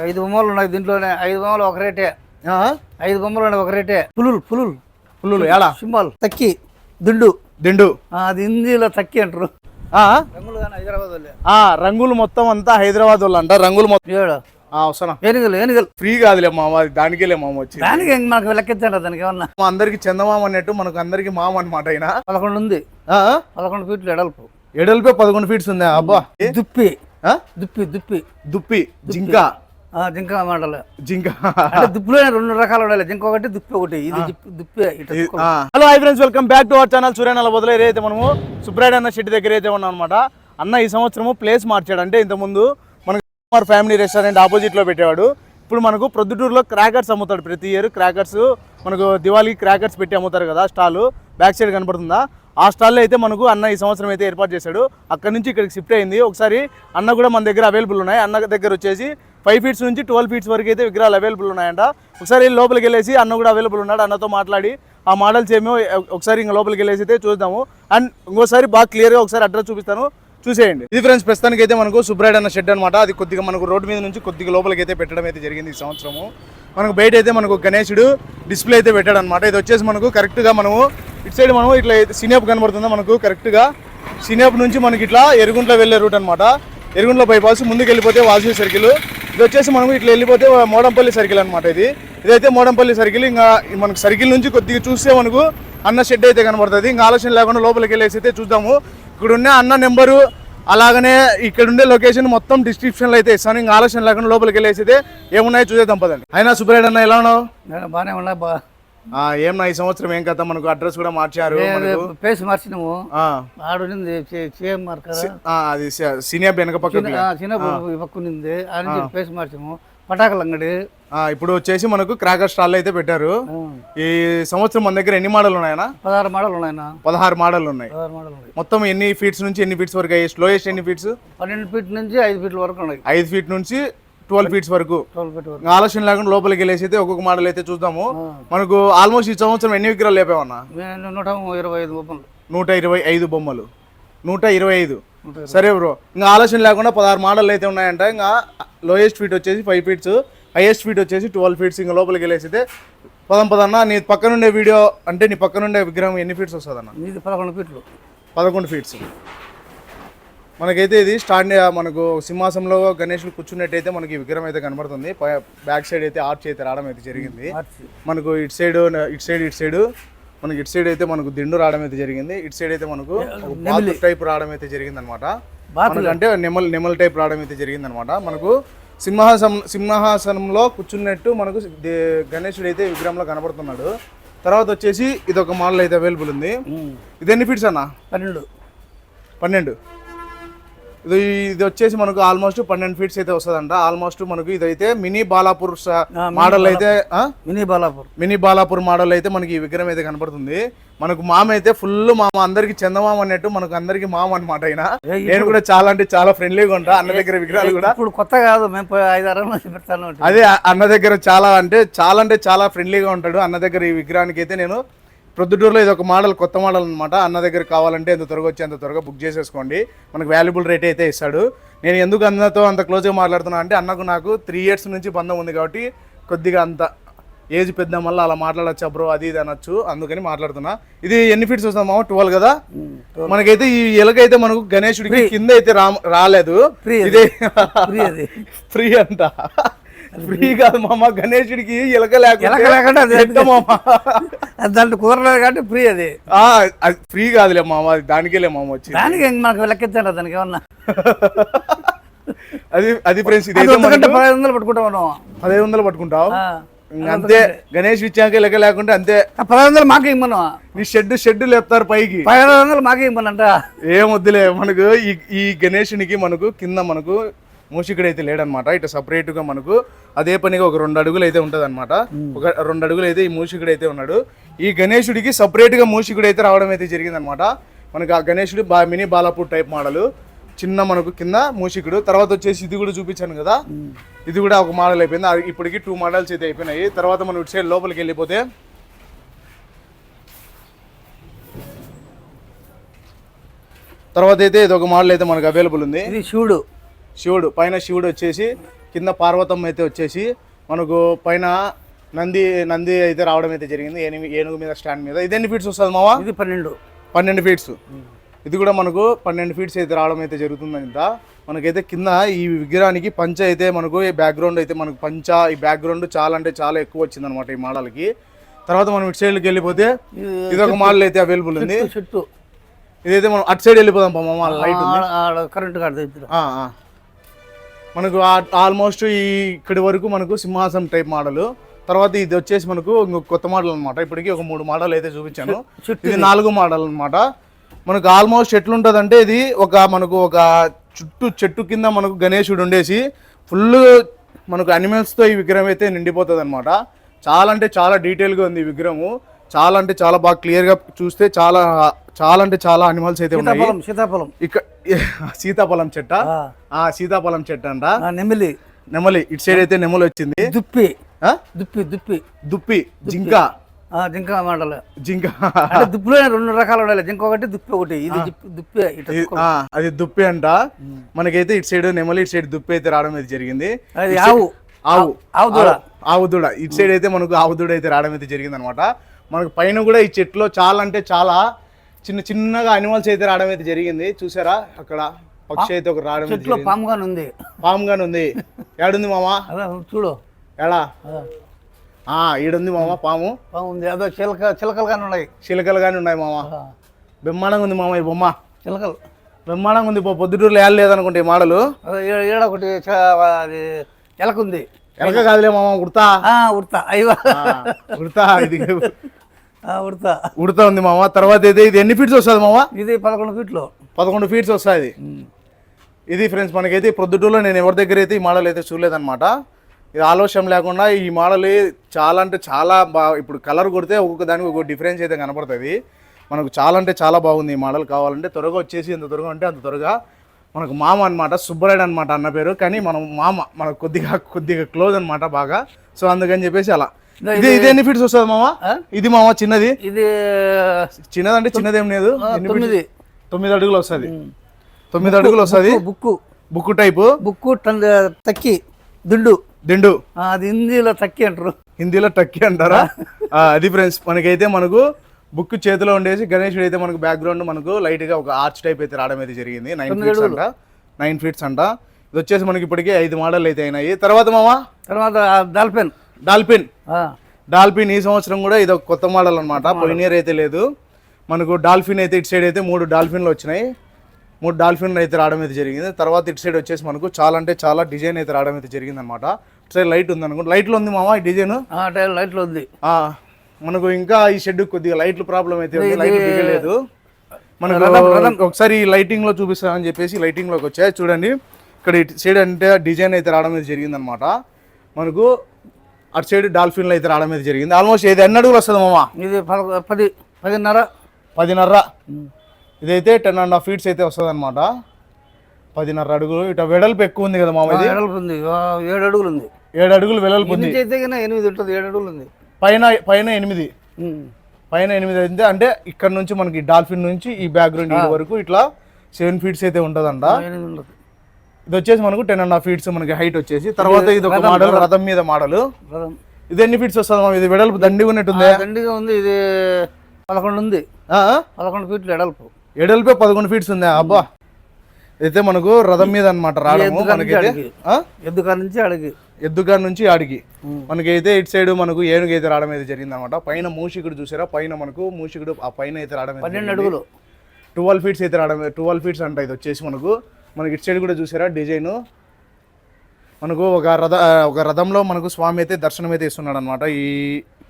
5 బొమ్మలు ఉన్నాయి దీంట్లోనే. 5 బొమ్మలు ఒక రేటే. 5 బొమ్మలు ఉన్నాయి ఒక రేటే. పులులు ఎలా సింబల్ తక్కి దిండు దిండు అది హిందీలో తక్కి అంటారు. రంగులు కానీ హైదరాబాద్ రంగులు మొత్తం అంతా హైదరాబాద్ వాళ్ళు అంట. రంగులు మొత్తం వస్తున్నా ఏనుగలు ఫ్రీ కాదులే మామ, దానికేలే మామ వచ్చి. దానికి మనకు లెక్కించండి దానికి ఏమన్నా. అందరికి చందమామ అన్నట్టు మనకు అందరికి మామ అనమాట. ఆయన 11 ఉంది. 11 ఫీట్లు ఎడల్పే 11 ఫీట్స్ ఉంది. అబ్బా దుప్పి దుప్పి జింక మాటలు జింక దుప్పులో 2 రకాలు ఉండాలి. జింక ఒకటి దుప్పి ఒకటి. ఇది దుప్పి. Hello hi friends, welcome back to our channel సూర్యనాల బదులు. ఏదైతే మనము సుబ్రాయుడు అన్న షెడ్ దగ్గర అయితే ఉన్నాం అనమాట. అన్న ఈ సంవత్సరము ప్లేస్ మార్చాడు. అంటే ఇంతకుముందు మనకు ఫ్యామిలీ రెస్టారెంట్ ఆపోజిట్ లో పెట్టేవాడు. ఇప్పుడు మనకు ప్రొద్దుటూరులో క్రాకర్స్ అమ్ముతాడు. ప్రతి ఇయర్ క్రాకర్స్ మనకు దివాళీకి క్రాకర్స్ పెట్టి అమ్ముతారు కదా. స్టాల్ బ్యాక్ సైడ్ కనపడుతుందా? ఆ స్టాల్లో అయితే మనకు అన్న ఈ సంవత్సరం అయితే ఏర్పాటు చేశాడు. అక్కడ నుంచి ఇక్కడికి షిఫ్ట్ అయింది. ఒకసారి అన్న కూడా మన దగ్గర అవైలబుల్ ఉన్నాయి. అన్న దగ్గర వచ్చేసి 5 ఫీట్స్ నుంచి 12 ఫీట్స్ వరకు అయితే విగ్రహాలు అవైలబుల్ ఉన్నాయంట. ఒకసారి లోపలికి వెళ్ళేసి అన్న కూడా అవైలబుల్ ఉన్నాడు. అన్నతో మాట్లాడి ఆ మోడల్స్ ఏమో ఒకసారి ఇంకా లోపలికి వెళ్ళేసి అయితే చూద్దాము. అండ్ ఇంకోసారి బాగా క్లియర్గా ఒకసారి అడ్రస్ చూపిస్తాను, చూసేయండి. ఇది ఫ్రెండ్స్, ప్రస్తుతానికి అయితే మనకు సుబ్రాయుడు అన్న షెడ్ అనమాట. అది కొద్దిగా మనకు రోడ్డు మీద నుంచి కొద్దిగా లోపలికి అయితే పెట్టడం అయితే జరిగింది ఈ సంవత్సరము. మనకు బయట అయితే మనకు గణేశుడు డిస్ప్లే అయితే పెట్టాడు అనమాట. ఇది వచ్చేసి మనకు కరెక్ట్గా మనము ఇటు సైడ్ మనము ఇట్లా సినేప్ కనబడుతుందా మనకు, కరెక్ట్గా సినేప్ నుంచి మనకి ఇట్లా ఎరుగుంట్లో వెళ్ళే రూట్ అనమాట. ఎరుగుంట్లో బైపాస్ ముందుకు వెళ్ళిపోతే వాసవి సర్కిల్. ఇది వచ్చేసి మనకు ఇట్లా వెళ్ళిపోతే మోడంపల్లి సర్కిల్ అనమాట. ఇదైతే మోడంపల్లి సర్కిల్. ఇంకా మనకు సర్కిల్ నుంచి కొద్దిగా చూస్తే మనకు అన్న షెడ్ అయితే కనబడుతుంది. ఇంకా ఆలోచన లేకుండా లోపలికి వెళ్ళేసి అయితే చూద్దాము. ఇక్కడ ఉన్న అన్న నెంబరు అలాగనే ఇక్కడ ఉండే లొకేషన్ మొత్తం డిస్క్రిప్షన్లో అయితే ఇస్తాను. ఇంకా ఆలోచన లేకుండా లోపలికి వెళ్ళేసి అయితే ఏమున్నాయో చూసేద్దాం పదండి. అయినా సుబ్రాయుడు అన్న ఎలా ఉన్నావు? బాగానే ఉన్నా. ఏమన్నా ఈ సంవత్సరం ఏం కదా, మనకు అడ్రస్ కూడా మార్చారు, ప్లేస్ మార్చినాము. ఆడుంది అది సినియా వెనక పక్కనుంది. ప్లేస్ మార్చాము. పటాకుల అంగడి. ఇప్పుడు వచ్చేసి మనకు క్రాకర్ స్టాల్ అయితే పెట్టారు. ఈ సంవత్సరం మన దగ్గర ఎన్ని మోడల్ ఉన్నాయన్నా? 16 మోడల్ ఉన్నాయన్న. 16 మోడల్ ఉన్నాయి. మొత్తం ఎన్ని ఫీట్స్ నుంచి ఎన్ని ఫీట్స్ వరకు? లోయెస్ట్ ఎన్ని ఫీట్స్? 12 ఫీట్ నుంచి 5 ఫీట్ల వరకు ఉన్నాయి. 5 ఫీట్ నుంచి 12 ఫీట్స్ వరకు. ఆలోచన లేకుండా లోపలికి వెళ్ళేసి అయితే ఒక్కొక్క మోడల్ అయితే చూద్దాము. మనకు ఆల్మోస్ట్ ఈ సంవత్సరం ఎన్ని విగ్రహాలు లేపామన్నా? 125 బొమ్మలు. 125 బొమ్మలు. 125. సరే బ్రో, ఇంకా ఆలోచన లేకుండా 16 మోడల్ అయితే ఉన్నాయంట. ఇంకా లోయెస్ట్ ఫీట్ వచ్చేసి 5 ఫీట్స్, హైయెస్ట్ ఫీట్ వచ్చేసి 12 ఫీట్స్. ఇంకా లోపలికి వెళ్ళేసి అయితే పదన్నా. నీ పక్కనుండే వీడియో అంటే నీ పక్కనుండే విగ్రహం ఎన్ని ఫీట్స్ వస్తుంది అన్న? 11 ఫీట్లు. 11 ఫీట్స్. మనకైతే ఇది స్టాండ్ మనకు సింహాసనంలో గణేశుడు కూర్చున్నట్టయితే మనకి ఈ విగ్రహం అయితే కనబడుతుంది. బ్యాక్ సైడ్ అయితే ఆర్చ్ అయితే రావడం అయితే జరిగింది. మనకు ఇటు సైడ్ మనకి ఇటు సైడ్ అయితే మనకు దిండు రావడం అయితే జరిగింది. ఇటు సైడ్ అయితే మనకు టైప్ రావడం అయితే జరిగింది అనమాట. అంటే నెమల్ టైప్ రావడం అయితే జరిగింది అనమాట. మనకు సింహాసనంలో కూర్చున్నట్టు మనకు గణేశుడు అయితే విగ్రహంలో కనబడుతున్నాడు. తర్వాత వచ్చేసి ఇది ఒక మోడల్ అయితే అవైలబుల్ ఉంది. ఇది ఎన్ని ఫీట్స్ అన్న? 12. ఇది వచ్చేసి మనకు ఆల్మోస్ట్ 12 ఫీట్స్ అయితే వస్తుందంట. ఆల్మోస్ట్ మనకు ఇదైతే మినీ బాలాపూర్ మోడల్ అయితే మినీ బాలాపూర్ మోడల్ అయితే మనకి ఈ విగ్రహం అయితే కనపడుతుంది. మనకు మామ అయితే ఫుల్ మామ, అందరికి చందమామ అన్నట్టు మనకు అందరికి మామ అనమాట. ఆయన నేను కూడా చాలా అంటే చాలా ఫ్రెండ్లీగా ఉంటా. అన్న దగ్గర విగ్రహాలు కూడా ఇప్పుడు కొత్త కాదు, మేము 5-6 మంది పెడతాను. అదే అన్న దగ్గర చాలా అంటే చాలా ఫ్రెండ్లీగా ఉంటాడు. అన్న దగ్గర ఈ విగ్రహానికి అయితే నేను ప్రొద్దుటూరులో ఇది ఒక మోడల్, కొత్త మోడల్ అనమాట. అన్న దగ్గర కావాలంటే ఎంత త్వరగా వచ్చి అంత త్వరగా బుక్ చేసేసుకోండి. మనకు వాల్యుబుల్ రేట్ అయితే ఇస్తాడు. నేను ఎందుకు అన్నతో అంత క్లోజ్గా మాట్లాడుతున్నా అంటే అన్నకు నాకు 3 years నుంచి బంధం ఉంది కాబట్టి కొద్దిగా అంత ఏజ్ పెద్ద మళ్ళీ అలా మాట్లాడచ్చా బ్రో అది ఇది అనొచ్చు, అందుకని మాట్లాడుతున్నా. ఇది ఎన్ని ఫీట్స్ వస్తుంది మామ? 12 కదా. మనకైతే ఈ ఎలకైతే మనకు గణేశుడికి కింద అయితే రాలేదు. ఇదే ఫ్రీ అంట. ఫ్రీ కాదు మామ, గణేశుడికి ఎలక లేకుండా దాంట్లో కూరలేదు కాబట్టి ఫ్రీ. అది ఫ్రీ కాదులే మామ, దానికేలే మామ వచ్చి. దానికి మనకు లెక్కించాలి దానికి ఏమన్నా. అది ఫ్రెండ్స్, ఇది 1500 పట్టుకుంటాం. 1500 పట్టుకుంటావు అంతే. గణేష్ ఇచ్చాక లెక్క లేకుంటే అంతే. 1500 మాకే ఇమ్మను. నీ షెడ్ లేపుతారు పైకి. 1500 మాకే ఇమ్మనంట. ఏం వద్దులే. మనకు ఈ గణేషునికి మనకు కింద మనకు మూషికుడు అయితే లేడనమాట. ఇటు సపరేట్గా మనకు అదే పనిగా ఒక 2 అడుగులు అయితే ఉంటుంది అనమాట. ఒక 2 అడుగులు అయితే ఈ మూషికుడు అయితే ఉన్నాడు. ఈ గణేశుడికి సపరేట్గా మూషికుడు అయితే రావడం అయితే జరిగింది అనమాట. మనకు ఆ గణేశుడు మినీ బాలాపూర్ టైప్ మోడల్, చిన్న మనకు కింద మూషికుడు. తర్వాత వచ్చేసి ఇది కూడా చూపించాను కదా, ఇది కూడా ఒక మోడల్ అయిపోయింది. ఇప్పటికి 2 మోడల్స్ అయితే అయిపోయినాయి. తర్వాత మనం ఇటు సైడ్ లోపలికి వెళ్ళిపోతే తర్వాత అయితే ఇది ఒక మోడల్ అయితే మనకు అవైలబుల్ ఉంది. ఇది శివుడు పైన శివుడు వచ్చేసి కింద పార్వతం అయితే వచ్చేసి మనకు పైన నంది అయితే రావడం అయితే జరిగింది ఏనుగు మీద స్టాండ్ మీద. ఇది ఎన్ని ఫీట్స్ వస్తుంది మావా? ఇది 12 ఫీట్స్. ఇది కూడా మనకు 12 ఫీట్స్ అయితే రావడం అయితే జరుగుతుందంట. మనకైతే కింద ఈ విగ్రహానికి పంచ అయితే మనకు ఈ బ్యాక్గ్రౌండ్ అయితే మనకు ఈ బ్యాక్గ్రౌండ్ చాలా అంటే చాలా ఎక్కువ వచ్చింది అనమాట ఈ మోడల్కి. తర్వాత మనం ఇటు సైడ్కి వెళ్ళిపోతే ఇదొక మోడల్ అయితే అవైలబుల్ ఉంది. చుట్టూ ఇదైతే మనం అటు సైడ్ వెళ్ళిపోదాం మామ, లైట్ ఉంది కరెంట్ కార్డు. మనకు ఆల్మోస్ట్ ఇక్కడి వరకు మనకు సింహాసనం టైప్ మోడల్. తర్వాత ఇది వచ్చేసి మనకు ఇంకొక కొత్త మోడల్ అనమాట. ఇప్పటికీ ఒక 3 మోడల్ అయితే చూపించాను, ఇది 4వ మోడల్ అనమాట. మనకు ఆల్మోస్ట్ ఎట్లుంటుంది అంటే ఇది మనకు ఒక చెట్టు కింద మనకు గణేశుడు ఉండేసి ఫుల్ మనకు అనిమల్స్తో ఈ విగ్రహం అయితే నిండిపోతుంది అనమాట. చాలా అంటే చాలా డీటెయిల్గా ఉంది ఈ విగ్రహము. చాలా అంటే చాలా బాగా క్లియర్గా చూస్తే చాలా అంటే చాలా అనిమల్స్ అయితే ఉన్నాయి. సీతాఫలం ఇక్కడ సీతాఫలం చెట్ట, సీతాఫలం చెట్టు అంట. నెమలి ఇటు సైడ్ అయితే నెమలి వచ్చింది. దుప్పి జింక మోడల్. జింక దుప్పులో 2 రకాలు ఉండాలి, జింక ఒకటి దుప్పి ఒకటి. ఇది దుప్పి, అది దుప్పి అంట. మనకైతే ఇటు సైడ్ నెమలి, ఇటు సైడ్ దుప్పి అయితే రావడం అయితే జరిగింది. ఆవు దూడ ఇటు సైడ్ అయితే మనకు ఆవు దూడ అయితే రావడం అయితే జరిగింది అనమాట. మనకు పైన కూడా ఈ చెట్లో చాలా అంటే చాలా చిన్నగా అనిమల్స్ అయితే రావడం అయితే జరిగింది. చూసారా అక్కడ పక్షి అయితే ఒక రావడం అయితే జరిగింది. పాముగానే ఉంది. ఏడుంది మామ చూడు, ఎలా ఈడుంది మామ పాము ఉంది. అదో చిలకలుగానే ఉన్నాయి మామ. బ్రహ్మాండంగా ఉంది మామ ఈ బొమ్మ. చిలకలు బ్రహ్మాండంగా ఉంది. పొద్దుటూరులో ఏళ్ళ లేదనుకుంటే ఈ మోడలు. ఏడొకటి ఎలక ఉంది. ఎలక కాదులే మామ, ఉడతా ఉడతా ఉంది మామ. తర్వాత అయితే ఇది ఎన్ని ఫీట్స్ వస్తుంది మామ? ఇది 11 ఫీట్స్ వస్తుంది. ఇది ఫ్రెండ్స్ మనకైతే ప్రొద్దుటూరులో నేను ఎవరి దగ్గర అయితే ఈ మోడల్ అయితే చూడలేదన్నమాట. ఇది ఆలోచన లేకుండా ఈ మోడల్ చాలా అంటే చాలా బాగా, ఇప్పుడు కలర్ కొడితే ఒక్కొక్క దానికి ఒక్కొక్క డిఫరెన్స్ అయితే కనపడుతుంది. మనకు చాలా అంటే చాలా బాగుంది ఈ మోడల్. కావాలంటే త్వరగా వచ్చేసి ఎంత త్వరగా అంటే అంత త్వరగా. మనకు మామ అనమాట, సుబ్బరాయుడు అనమాట అన్న పేరు, కానీ మనం మామ మనకు కొద్దిగా క్లోజ్ అనమాట బాగా. సో అందుకని చెప్పేసి అలా. ఇది ఎన్ని ఫీట్స్ వస్తుంది మామ? ఇది మామ చిన్నది. ఇది చిన్నదంటే చిన్నదేం లేదు, 9 అడుగులు వస్తుంది. 9 అడుగులు వస్తుంది. Book type. తక్కి దిండు. అది హిందీలో తక్కి అంటారు. హిందీలో టక్కి అంటారా? అది ఫ్రెండ్స్ మనకైతే మనకు బుక్ చేతిలో ఉండేసి గణేశుడు అయితే మనకు బ్యాక్గ్రౌండ్ మనకు లైట్ గా ఒక ఆర్చ్ టైప్ అయితే రావడం అయితే జరిగింది. 9 ఫీట్స్ అంట. ఇది వచ్చేసి మనకి ఇప్పటికే 5 మోడల్ అయితే అయినాయి. తర్వాత మామ డాల్ఫిన్ ఈ సంవత్సరం కూడా ఇది ఒక కొత్త మోడల్ అనమాట. పోయిన ఇయర్ అయితే లేదు. మనకు డాల్ఫిన్ అయితే ఇటు సైడ్ అయితే 3 డాల్ఫిన్లు వచ్చినాయి. 3 డాల్ఫిన్లు అయితే రావడం అయితే జరిగింది. తర్వాత ఇటు సైడ్ వచ్చేసి మనకు చాలా అంటే చాలా డిజైన్ అయితే రావడం అయితే జరిగింది అనమాట. ఇటు సైడ్ లైట్ ఉంది అనుకుంటా. లైట్లో ఉంది మామ ఈ డిజైన్. లైట్లో ఉంది. మనకు ఇంకా ఈ షెడ్ కొద్దిగా లైట్లు ప్రాబ్లం అయితే ఉంది, లైట్ దిగలేదు. మనకు ఒకసారి లైటింగ్ లో చూపిస్తామని చెప్పేసి లైటింగ్ లోకి వచ్చాయి. చూడండి ఇక్కడ ఇటు సైడ్ అంటే డిజైన్ అయితే రావడం అయితే జరిగింది అనమాట. మనకు అటు సైడ్ డాల్ఫిన్లు అయితే రావడం అయితే జరిగింది. ఆల్మోస్ట్ ఇది ఎన్ని అడుగులు వస్తుంది మామ? ఇది 10.5. ఇదైతే 10.5 ఫీట్స్ అయితే వస్తుంది అనమాట. 10.5 అడుగులు. ఇట వెడల్పు ఎక్కువ ఉంది కదా మామ? ఇది 7 అడుగులు ఉంది. 7 అడుగులు వెడల్పు ఉంది. 8 ఉంటుంది. 7 అడుగులు ఉంది. పైన 8. పైన 8 అయితే అంటే ఇక్కడ నుంచి మనకి డాల్ఫిన్ నుంచి ఈ బ్యాక్గ్రౌండ్ వరకు ఇట్లా 7 ఫీట్స్ అయితే ఉంటుందంట. ఇది వచ్చేసి మనకు 10.5 ఫీట్స్ మనకి హైట్ వచ్చేసి. తర్వాత ఇది ఒక మోడల్, రథం మీద మోడల్. ఇది ఎన్ని ఫీట్స్ వస్తుంది? ఇది వెడల్పు దండిగా ఉన్నట్టుంది. దండిగా ఉంది. ఇది 11 ఉంది. 11 ఫీట్లు ఎడల్పు. 11 ఫీట్స్ ఉంది. అబ్బా, అయితే మనకు రథం మీద అనమాట రావడము. మనకైతే ఎద్దుగారి నుంచి ఆడికి మనకైతే ఇటు సైడ్ మనకు ఏనుగు అయితే రావడం అయితే జరిగింది అనమాట. పైన మూషికుడు చూసారా? పైన మనకు మూషికుడు ఆ పైన అయితే రావడం 12 అడుగులు. 12 ఫీట్స్ అయితే రావడం. 12 ఫీట్స్ అంట. ఇది వచ్చేసి మనకు ఇటు సైడ్ కూడా చూసారా డిజైన్. మనకు ఒక రథంలో మనకు స్వామి అయితే దర్శనం అయితే ఇస్తున్నాడు అనమాట ఈ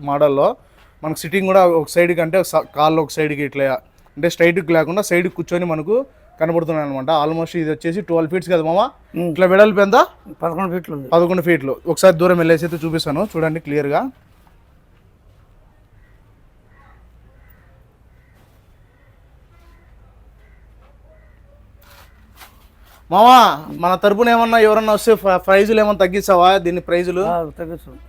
మోడల్లో. మనకు సిట్టింగ్ కూడా ఒక సైడ్ కంటే కాళ్ళు ఒక సైడ్కి ఇట్లా అంటే స్ట్రైట్కి లేకుండా సైడ్కి కూర్చొని మనకు కనబడుతున్నాయి అనమాట. ఆల్మోస్ట్ ఇది వచ్చేసి 12 ఫీట్స్ కదా మామ? ఇట్లా వెడల్పు ఎంత? 11 ఫీట్లు. 11 ఫీట్లు. ఒకసారి దూరం వెళ్ళేసి అయితే చూపిస్తాను, చూడండి క్లియర్గా. మామా మన తరపున ఏమన్నా ఎవరన్నా వస్తే ప్రైజులు ఏమన్నా తగ్గిస్తావా? దీన్ని ప్రైజులు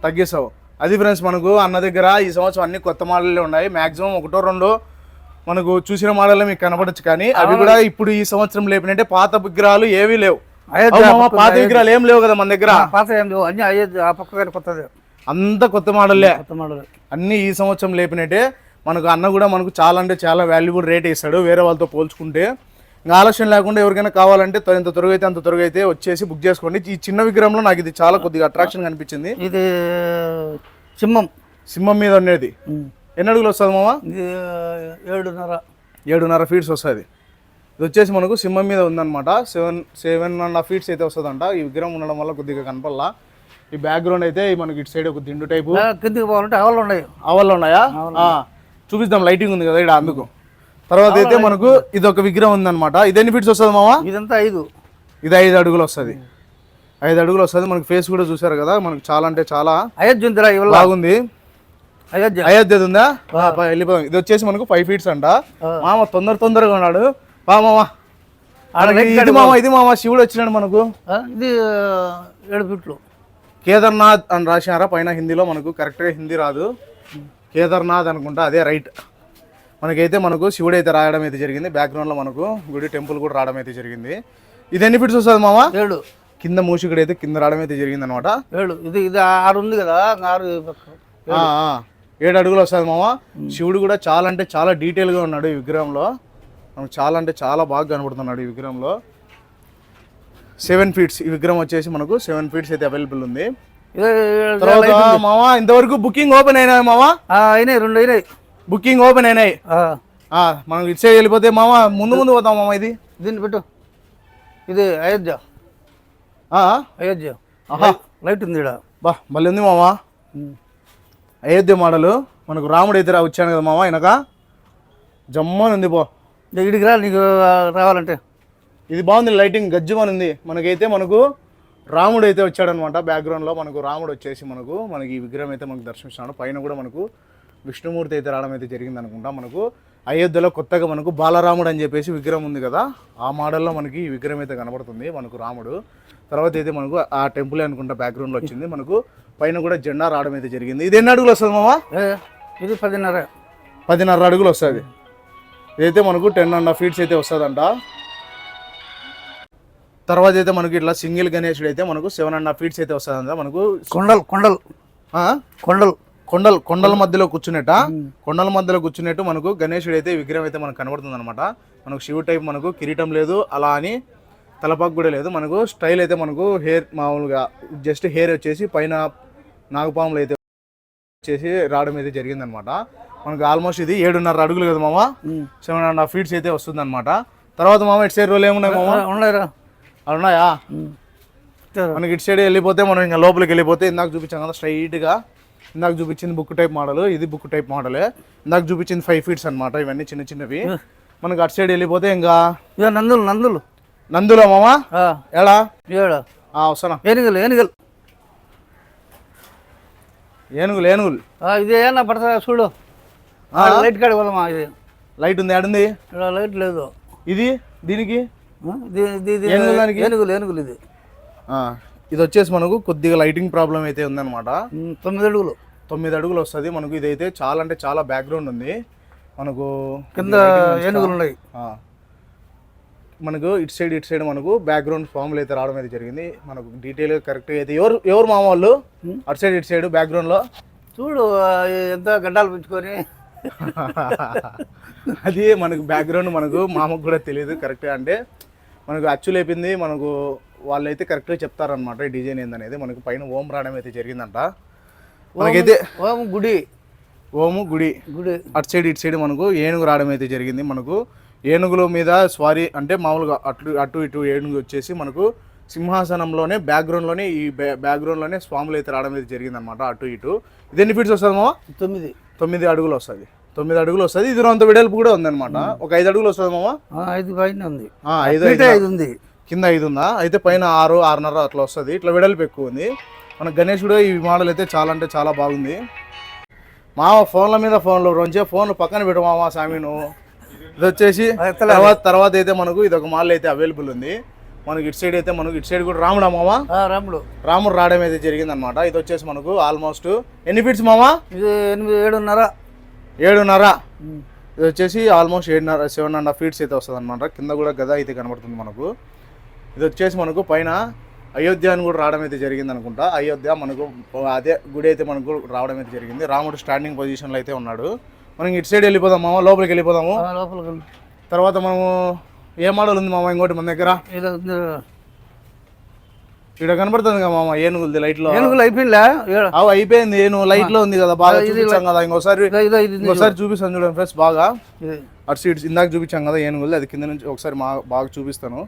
తగ్గిస్తావు. అది ఫ్రెండ్స్ మనకు అన్న దగ్గర ఈ సంవత్సరం అన్ని కొత్త మోడళ్ళే ఉన్నాయి. మ్యాక్సిమం 1-2 మనకు చూసిన మోడల్ మీకు కనపడచ్చు, కానీ అవి కూడా ఇప్పుడు ఈ సంవత్సరం లేపినట్టే పాత విగ్రహాలు ఏవీ లేవు. అయోధ్య మామ పాత విగ్రహాలు ఏం లేవు కదా మన దగ్గర, పాత ఏం లేవు, అన్ని అయోధ్య ఆ పక్క కానీ కొత్తది, అంతా కొత్త మోడల్లే, కొత్త మోడల్. అన్ని ఈ సంవత్సరం లేపినట్టే. మనకు అన్న కూడా మనకు చాలా అంటే చాలా వాల్యుబుల్ రేట్ ఇస్తాడు వేరే వాళ్ళతో పోల్చుకుంటే. ఇంకా ఆలస్యం లేకుండా ఎవరికైనా కావాలంటే ఎంత త్వరగా అయితే అంత త్వరగా అయితే వచ్చేసి బుక్ చేసుకోండి. ఈ చిన్న విగ్రహంలో నాకు ఇది చాలా కొద్దిగా అట్రాక్షన్ కనిపించింది. ఇది సింహం మీద ఉండేది. ఎన్ని అడుగులు వస్తుంది మామ? ఇది 7.5 ఫీట్స్ వస్తుంది. ఇది వచ్చేసి మనకు సింహం మీద ఉందన్నమాట. 7.5 ఫీట్స్ అయితే వస్తుందంట. ఈ విగ్రహం ఉండడం వల్ల కొద్దిగా కనపల్లా. ఈ బ్యాక్గ్రౌండ్ అయితే మనకి ఇటు సైడ్ ఒక దిండు టైపు కిందికి పోవాలంటే ఆవలు ఉన్నాయి. ఆవల్లో ఉన్నాయా? చూపిస్తాం, లైటింగ్ ఉంది కదా ఇక్కడ అందుకు. తర్వాత అయితే మనకు ఇది ఒక విగ్రహం ఉందన్నమాట. ఇది ఎన్ని ఫీట్స్ వస్తుంది మామ? ఇదంతా 5. ఇది 5 అడుగులు వస్తుంది. 5 అడుగులు వస్తుంది. మనకి ఫేస్ కూడా చూసారు కదా, మనకు చాలా అంటే చాలా అయోధ్య బాగుంది. అయోధ్య ఉందా? వెళ్ళిపోదాం. ఇది వచ్చేసి మనకు 5 ఫీట్స్ అంట. మామ తొందరగా ఉన్నాడు. మామ ఇది మామ శివుడు వచ్చినాడు మనకు. ఇది 7 ఫీట్లు. కేదార్నాథ్ అని రాసినారా పైన హిందీలో, మనకు కరెక్ట్గా హిందీ రాదు, కేదార్నాథ్ అనుకుంటా, అదే రైట్. మనకైతే మనకు శివుడు అయితే రాయడం అయితే జరిగింది. బ్యాక్గ్రౌండ్లో మనకు గుడి టెంపుల్ కూడా రావడం అయితే జరిగింది. ఇది ఎన్ని ఫీట్స్ వస్తుంది మామ? 7. కింద మూషికుడు అయితే కింద రావడం అయితే జరిగింది అనమాట. 7. ఇది 6 ఉంది కదా, 7 అడుగులు వస్తుంది మామ. శివుడు కూడా చాలా అంటే చాలా డీటెయిల్గా ఉన్నాడు ఈ విగ్రహంలో. మనకు చాలా అంటే చాలా బాగా కనబడుతున్నాడు ఈ విగ్రహంలో. 7 ఫీట్స్ ఈ విగ్రహం వచ్చేసి మనకు 7 ఫీట్స్ అయితే అవైలబుల్ ఉంది. తర్వాత మామ ఇంతవరకు బుకింగ్ ఓపెన్ అయినాయి మామ? అయినాయి, 2 అయినాయి. బుకింగ్ ఓపెన్ అయినాయి. మనం ఇటు సైడ్ వెళ్ళిపోతే మామ ముందు పోతాం మామ. ఇది దీన్ని పెట్టు. ఇది అయోధ్య. లైట్ ఉంది ఇక్కడ. మళ్ళీ ఉంది మామ. అయోధ్య మోడల్. మనకు రాముడు అయితే వచ్చాను కదా మామ, వెనక జమ్మని ఉంది. ఇడికి రా నీకు రావాలంటే. ఇది బాగుంది, లైటింగ్ గజ్జమని ఉంది. మనకైతే మనకు రాముడు అయితే వచ్చాడనమాట. బ్యాక్గ్రౌండ్లో మనకు రాముడు వచ్చేసి మనకి ఈ విగ్రహం అయితే మనకు దర్శిస్తున్నాడు. పైన కూడా మనకు విష్ణుమూర్తి అయితే రావడం అయితే జరిగింది అనుకుంటా. మనకు అయోధ్యలో కొత్తగా మనకు బాలరాముడు అని చెప్పేసి విగ్రహం ఉంది కదా, ఆ మోడల్లో మనకి ఈ విగ్రహం అయితే కనబడుతుంది మనకు రాముడు. తర్వాత అయితే మనకు ఆ టెంపుల్ అనుకుంటా బ్యాక్గ్రౌండ్లో వచ్చింది. మనకు పైన కూడా జెండా రావడం అయితే జరిగింది. ఇది ఎన్ని అడుగులు వస్తుంది మామ? ఇది 10.5 అడుగులు వస్తుంది. ఇదైతే మనకు 10.5 ఫీట్స్ అయితే వస్తుందంట. తర్వాత అయితే మనకి ఇట్లా సింగిల్ గణేశుడు అయితే మనకు 7.5 ఫీట్స్ అయితే వస్తుందంట. మనకు కొండల మధ్యలో కూర్చున్నట్ట, కొండల మధ్యలో కూర్చున్నట్టు మనకు గణేశుడు అయితే విగ్రహం అయితే మనకు కనబడుతుంది అనమాట. మనకు శివుడు టైప్, మనకు కిరీటం లేదు, అలా అని తలపాకు కూడా లేదు. మనకు స్టైల్ అయితే మనకు హెయిర్ మామూలుగా జస్ట్ హెయిర్ వచ్చేసి పైన నాగపాములు అయితే వచ్చేసి రావడం అయితే జరిగిందనమాట. మనకు ఆల్మోస్ట్ ఇది 7.5 అడుగులు కదా మామ, 7.5 ఫీట్స్ అయితే వస్తుంది అనమాట. తర్వాత మామ ఇటు సైడ్ రోలు ఏమున్నాయి మామ? ఉన్నాయా? మనకి ఇటు సైడ్ వెళ్ళిపోతే మనం ఇంకా లోపలికి వెళ్ళిపోతే ఇందాక చూపించాం కదా స్ట్రైట్గా, ఇందాక చూపించింది బుక్ టైప్ మోడల్, ఇది బుక్ టైప్ మోడలే. ఇందాక చూపించింది 5 ఫీట్స్ అనమాట. ఇవన్నీ చిన్న చిన్నవి. మనకి అటు సైడ్ వెళ్ళిపోతే ఇంకా నందులో మామ ఏడా వస్తానా? ఏనుగులు ఇదే పడతా చూడు. లైట్ కాడ పోదామా? ఇది లైట్ ఉంది, ఆడుంది లైట్ లేదు. ఇది దీనికి ఏనుగులు ఇది. ఇది వచ్చేసి మనకు కొద్దిగా లైటింగ్ ప్రాబ్లం అయితే ఉందన్నమాట. 9 అడుగులు వస్తుంది మనకు. ఇదైతే చాలా అంటే చాలా బ్యాక్గ్రౌండ్ ఉంది మనకు. కింద ఏనుగులు ఉన్నాయి. మనకు ఇటు సైడ్ మనకు బ్యాక్గ్రౌండ్ ఫామ్లు అయితే రావడం అయితే జరిగింది. మనకు డీటెయిల్గా కరెక్ట్గా అయితే ఎవరు మామ వాళ్ళు అటు సైడ్ బ్యాక్గ్రౌండ్లో చూడు ఎంత గడ్డాలు పెంచుకొని. అది మనకు బ్యాక్గ్రౌండ్ మనకు మామకు కూడా తెలియదు కరెక్ట్గా. అంటే మనకు అచ్చు లేపింది మనకు వాళ్ళైతే కరెక్ట్గా చెప్తారనమాట ఈ డిజైన్ ఏందనేది. మనకు పైన ఓం రావడం అయితే జరిగిందంట. మనకైతే ఓము గుడి అటు సైడ్ మనకు ఏనుగు రావడం అయితే జరిగింది. మనకు ఏనుగుల మీద స్వారీ అంటే మామూలుగా అటు ఇటు ఏనుగు వచ్చేసి మనకు సింహాసనంలోనే బ్యాక్గ్రౌండ్లోనే ఈ బ్యాక్గ్రౌండ్లోనే స్వాములు అయితే రావడం అయితే జరిగింది అనమాట అటు ఇటు. ఇది ఎన్ని ఫీట్స్ వస్తుంది మామ? 9 అడుగులు వస్తుంది. 9 అడుగులు వస్తుంది. ఇది అంత వెడల్పు కూడా ఉందన్నమాట. ఒక 5 అడుగులు వస్తుంది మామ. 5 ఉంది. కింద 5 ఉందా? అయితే పైన 6.5 అట్లా వస్తుంది. ఇట్లా వెడల్పు ఎక్కువ ఉంది. మన గణేశుడు ఈ మోడల్ అయితే చాలా అంటే చాలా బాగుంది. మామ ఫోన్లు రోజే ఫోన్లు పక్కన పెట్టు మామ సామి నువ్వు. ఇది వచ్చేసి తర్వాత అయితే మనకు ఇది ఒక మోడల్ అయితే అవైలబుల్ ఉంది మనకి. ఇటు సైడ్ అయితే మనకు ఇటు సైడ్ కూడా రాముడు రావడం అయితే జరిగింది అనమాట. ఇది వచ్చేసి మనకు ఆల్మోస్ట్ ఎన్ని ఫీట్స్ మామ? 7.5. ఇది వచ్చేసి ఆల్మోస్ట్ 7.5 ఫీట్స్ అయితే వస్తుంది అనమాట. కింద కూడా గద అయితే కనబడుతుంది మనకు. ఇది వచ్చేసి మనకు పైన అయోధ్య అని కూడా రావడం అయితే జరిగింది అనుకుంటా. అయోధ్య మనకు అదే గుడి అయితే మనకు రావడం అయితే జరిగింది. రాముడు స్టాండింగ్ పొజిషన్లో అయితే ఉన్నాడు. మనం ఇటు సైడ్ వెళ్ళిపోదాం మామ, లోపలికి వెళ్ళిపోదాము. లోపలికి తర్వాత మనము ఏ మోడల్ ఉంది మామ ఇంకోటి మన దగ్గర? ఇక్కడ కనబడుతుంది కదా మామ ఏనుగులది లైట్ లో. ఏనుగులు అయిపోయిందా? అయిపోయింది. ఏనుగు లైట్ లో ఉంది కదా, బాగా చూపించాం కదా. ఇంకోసారి చూపిస్తాను చూడండి ఫ్రెండ్స్. బాగా అటు సైడ్ ఇందాక చూపించాం కదా ఏనుగులు, అది కింద నుంచి ఒకసారి బాగా చూపిస్తాను.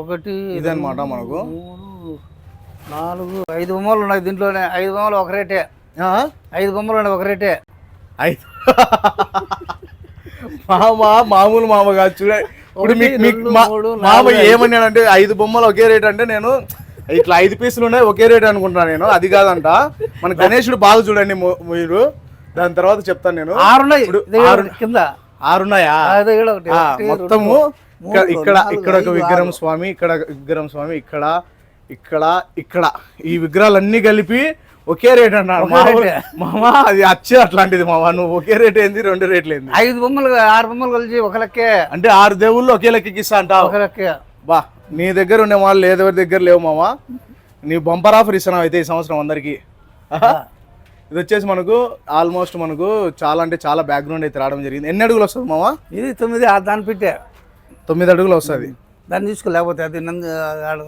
ఒకటి ఇదన్నమాట మనకు 3, 4, 5 బొమ్మలు ఉన్నాయి దీంట్లోనే. 5 బొమ్మలు ఒక రేటే. 5 బొమ్మలు ఉన్నాయి ఒక రేటే. మామూలు మామ కాదు చూడండి. ఇప్పుడు మామ ఏమన్నాడంటే 5 బొమ్మలు ఒకే రేట్ అంటే నేను ఇట్లా 5 పీసులు ఉన్నాయి ఒకే రేట్ అనుకుంటాను నేను. అది కాదంట. మన గణేశుడు బాగా చూడండి మీరు, దాని తర్వాత చెప్తాను నేను. 6 ఉన్నాయి కింద. 6 ఉన్నాయా? మొత్తము ఇక్కడ ఒక విగ్రహం స్వామి, ఇక్కడ విగ్రహం స్వామి, ఇక్కడ ఇక్కడ ఇక్కడ ఈ విగ్రహాలన్నీ కలిపి ఒకే రేట్ అన్నాడు మామ. అది అచ్చే అట్లాంటిది మామ. నువ్వు ఒకే రేట్ ఏంది, 2 రేట్లు ఏంది? 5 బొమ్మలు 6 బొమ్మలు కలిసి ఒక లెక్కే అంటే 6 దేవుళ్ళు ఒకే లెక్కకి ఇస్తా అంట ఒక లెక్కే. బా, నీ దగ్గర ఉండే వాళ్ళు ఎవరి దగ్గర లేవు మామ. నీ బంపర్ ఆఫర్ ఇస్తున్నావు అయితే ఈ సంవత్సరం అందరికి. ఇది వచ్చేసి మనకు ఆల్మోస్ట్ మనకు చాలా అంటే చాలా బ్యాక్గ్రౌండ్ అయితే రావడం జరిగింది. ఎన్ని అడుగులు వస్తుంది మామ? ఇది 9. దాన్ని పెట్టే 9 అడుగులు వస్తుంది. దాన్ని తీసుకోలేకపోతే అది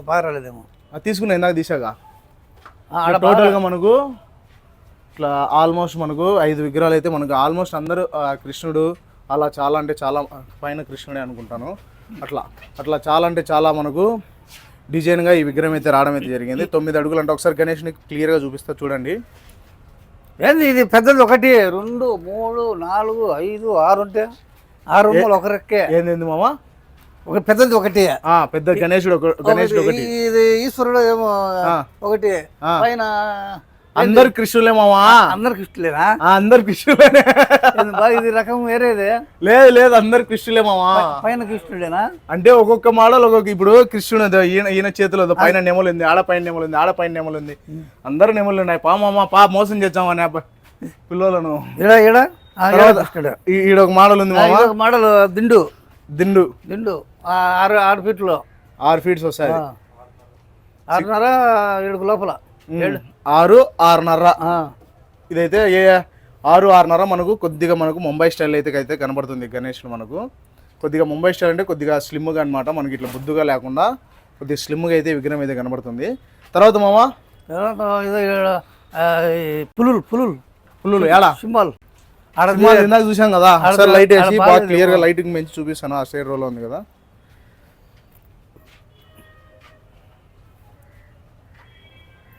బాగా రాలేదేమో. అది తీసుకున్నా ఇందాక తీసాగా. టోటల్గా మనకు ఇట్లా ఆల్మోస్ట్ మనకు 5 విగ్రహాలు అయితే మనకు ఆల్మోస్ట్ అందరూ కృష్ణుడు అలా చాలా అంటే చాలా పైన కృష్ణుడే అనుకుంటాను. అట్లా చాలా అంటే చాలా మనకు డిజైన్గా ఈ విగ్రహం అయితే రావడం అయితే జరిగింది. 9 అడుగులు అంటే ఒకసారి గణేష్ని క్లియర్గా చూపిస్తా చూడండి. ఏంది ఇది పెద్దది? 1, 2, 3, 4, 5, 6 ఉంటే 6 బొమ్మలు ఒక రెక్కే. ఏంది మామ? ఒక పెద్దది 1. పెద్ద గణేశుడు ఒకటి. ఇది ఈశ్వరుడు ఏమో 1 పైన. అందరు కృష్ణులే మామా. అందరు కృష్ణులేనా? అందరు కృష్ణులేనే. ఇది రకం వేరేదే? లేదు అందరు కృష్ణులే మామా. పైన కృష్ణుడేనా? అంటే ఒక్కొక్క మోడల్ ఒక్కొక్క. ఇప్పుడు కృష్ణుడు ఈయన చేతిలో పైన నెమలు ఉంది, ఆడ పైన నెమలు ఉంది, ఆడ పైన నెమలు ఉంది. అందరు నెమలు ఉన్నాయి. పా మోసం చేద్దామని పిల్లలను. ఈడ ఒక మోడల్ ఉంది మామా. మోడల్ దిండు దిండు 6 ఫీట్లో 6 ఫీట్స్ వస్తాయి. 6.5 7 లోపల 6, 6.5. ఇదైతే 6, 6.5 మనకు కొద్దిగా మనకు ముంబై స్టైల్ అయితే కనబడుతుంది గణేష్లు. మనకు కొద్దిగా ముంబై స్టైల్ అంటే కొద్దిగా స్లిమ్గా అనమాట. మనకి ఇట్లా బుద్దుగా లేకుండా కొద్దిగా స్లిమ్గా అయితే విగ్రహం అయితే కనబడుతుంది. తర్వాత మామ పులులు ఏడా సింబల్ ఇందాక చూసాం కదా. ఒకసారి లైట్ వేసి బాగా క్లియర్గా లైటింగ్ పెంచి చూపిస్తాను. ఆ సైడ్ రోలో ఉంది కదా.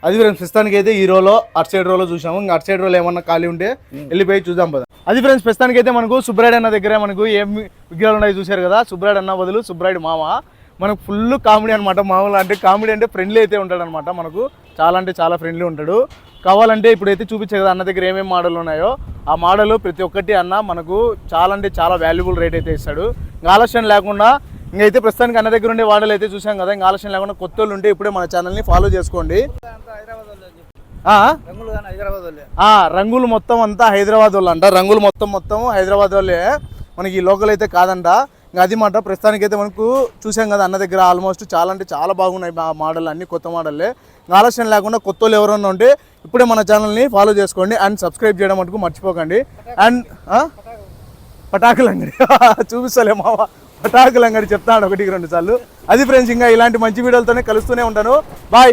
అది ఫ్రెండ్స్ ప్రస్తుతానికి అయితే ఈ రోలో అటు సైడ్ రోలో చూసాము. ఇంకా అటు సైడ్ రోలో ఏమన్నా ఖాళీ ఉంటే వెళ్ళిపోయి చూద్దాం పద. అది ఫ్రెండ్స్ ప్రస్తుతానికి అయితే మనకు సుబ్బరాయుడు అన్న దగ్గర మనకు ఏం విగ్రహాలు ఉన్నాయి చూసారు కదా. సుబ్బరాయుడు అన్న బదులు సుబ్బరాయుడు మామ మనకు ఫుల్ కామెడీ అనమాట. మామూలు అంటే కామెడీ అంటే ఫ్రెండ్లీ అయితే ఉంటాడు అనమాట. మనకు చాలా అంటే చాలా ఫ్రెండ్లీ ఉంటాడు. కావాలంటే ఇప్పుడైతే చూపించే కదా అన్న దగ్గర ఏమేమి మోడల్ ఉన్నాయో ఆ మోడల్ ప్రతి ఒక్కటి అన్న మనకు చాలా అంటే చాలా వాల్యుబుల్ రేట్ అయితే ఇస్తాడు. ఇంకా ఆలస్యం లేకుండా ఇంకైతే ప్రస్తుతానికి అన్న దగ్గర ఉండే మోడల్ అయితే చూసాం కదా. ఇంకా ఆలస్యం లేకుండా కొత్త వాళ్ళు ఉంటే ఇప్పుడే మన ఛానల్ని ఫాలో చేసుకోండి. రంగులు మొత్తం అంతా హైదరాబాద్ వాళ్ళు అంట. రంగులు మొత్తం హైదరాబాద్ వాళ్ళే. మనకి ఈ లోకల్ అయితే కాదంట. ఇంకా అది మాట ప్రస్తుతానికి అయితే మనకు చూసాం కదా అన్న దగ్గర ఆల్మోస్ట్ చాలా అంటే చాలా బాగున్నాయి మోడల్ అన్ని కొత్త మోడల్లే. ఆలస్యం లేకుండా కొత్త వాళ్ళు ఎవరన్నా ఉంటే ఇప్పుడే మన ఛానల్ని ఫాలో చేసుకోండి అండ్ సబ్స్క్రైబ్ చేయడం మటుకు మర్చిపోకండి. అండ్ పటాకులు అంగడి చూపిస్తలే మావ. పటాకులు అంగడి చెప్తాను 1, 2 సార్లు. అది ఫ్రెండ్స్ ఇంకా ఇలాంటి మంచి వీడియోలతోనే కలుస్తూనే ఉంటాను. బాయ్.